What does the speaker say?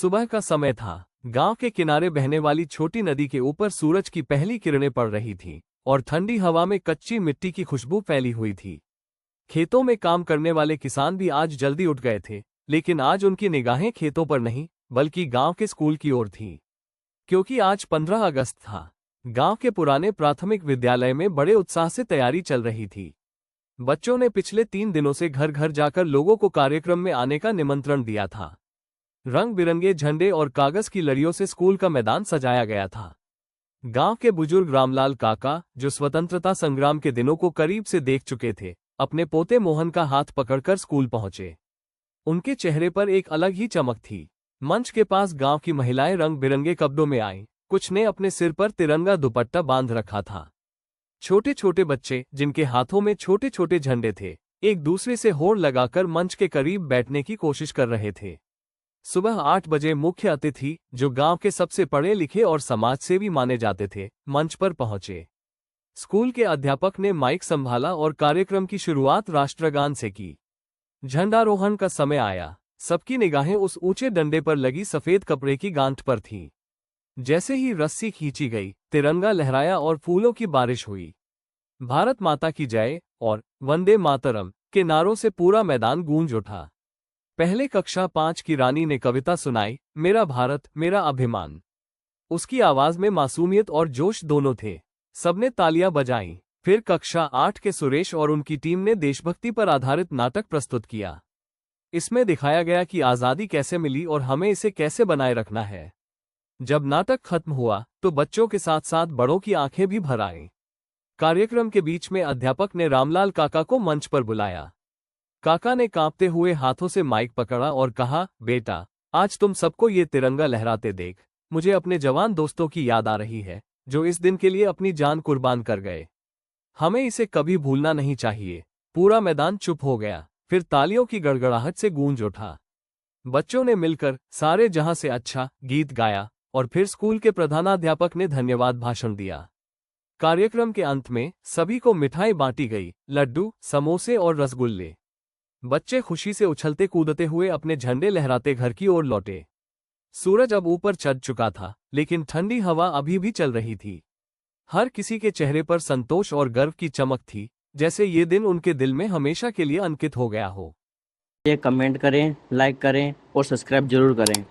सुबह का समय था। गांव के किनारे बहने वाली छोटी नदी के ऊपर सूरज की पहली किरणें पड़ रही थीं और ठंडी हवा में कच्ची मिट्टी की खुशबू फैली हुई थी। खेतों में काम करने वाले किसान भी आज जल्दी उठ गए थे, लेकिन आज उनकी निगाहें खेतों पर नहीं बल्कि गांव के स्कूल की ओर थीं। क्योंकि आज 15 अगस्त था। गांव के पुराने प्राथमिक विद्यालय में बड़े उत्साह से तैयारी चल रही थी। बच्चों ने पिछले 3 दिनों से घर घर जाकर लोगों को कार्यक्रम में आने का निमंत्रण दिया था। रंग बिरंगे झंडे और कागज की लड़ियों से स्कूल का मैदान सजाया गया था। गांव के बुजुर्ग रामलाल काका, जो स्वतंत्रता संग्राम के दिनों को करीब से देख चुके थे, अपने पोते मोहन का हाथ पकड़कर स्कूल पहुंचे। उनके चेहरे पर एक अलग ही चमक थी। मंच के पास गांव की महिलाएं रंग बिरंगे कपड़ों में आईं, कुछ ने अपने सिर पर तिरंगा दुपट्टा बांध रखा था। छोटे छोटे बच्चे, जिनके हाथों में छोटे छोटे झंडे थे, एक दूसरे से होड़ लगाकर मंच के करीब बैठने की कोशिश कर रहे थे। सुबह 8 बजे मुख्य अतिथि, जो गांव के सबसे पढ़े लिखे और समाजसेवी माने जाते थे, मंच पर पहुंचे। स्कूल के अध्यापक ने माइक संभाला और कार्यक्रम की शुरुआत राष्ट्रगान से की। झंडारोहण का समय आया। सबकी निगाहें उस ऊंचे डंडे पर लगी सफेद कपड़े की गांठ पर थीं। जैसे ही रस्सी खींची गई, तिरंगा लहराया और फूलों की बारिश हुई। भारत माता की जय और वंदे मातरम के नारों से पूरा मैदान गूंज उठा। पहले कक्षा 5 की रानी ने कविता सुनाई, मेरा भारत मेरा अभिमान। उसकी आवाज में मासूमियत और जोश दोनों थे। सबने तालियां बजाईं। फिर कक्षा 8 के सुरेश और उनकी टीम ने देशभक्ति पर आधारित नाटक प्रस्तुत किया। इसमें दिखाया गया कि आज़ादी कैसे मिली और हमें इसे कैसे बनाए रखना है। जब नाटक खत्म हुआ तो बच्चों के साथ साथ बड़ों की आंखें भी भर आईं। कार्यक्रम के बीच में अध्यापक ने रामलाल काका को मंच पर बुलाया। काका ने कांपते हुए हाथों से माइक पकड़ा और कहा, बेटा, आज तुम सबको ये तिरंगा लहराते देख मुझे अपने जवान दोस्तों की याद आ रही है, जो इस दिन के लिए अपनी जान कुर्बान कर गए। हमें इसे कभी भूलना नहीं चाहिए। पूरा मैदान चुप हो गया। फिर तालियों की गड़गड़ाहट से गूंज उठा। बच्चों ने मिलकर सारे जहां से अच्छा गीत गाया और फिर स्कूल के प्रधानाध्यापक ने धन्यवाद भाषण दिया। कार्यक्रम के अंत में सभी को मिठाई बांटी गई, लड्डू, समोसे और रसगुल्ले। बच्चे खुशी से उछलते कूदते हुए अपने झंडे लहराते घर की ओर लौटे। सूरज अब ऊपर चढ़ चुका था, लेकिन ठंडी हवा अभी भी चल रही थी। हर किसी के चेहरे पर संतोष और गर्व की चमक थी, जैसे ये दिन उनके दिल में हमेशा के लिए अंकित हो गया हो। ये कमेंट करें, लाइक करें और सब्सक्राइब जरूर करें।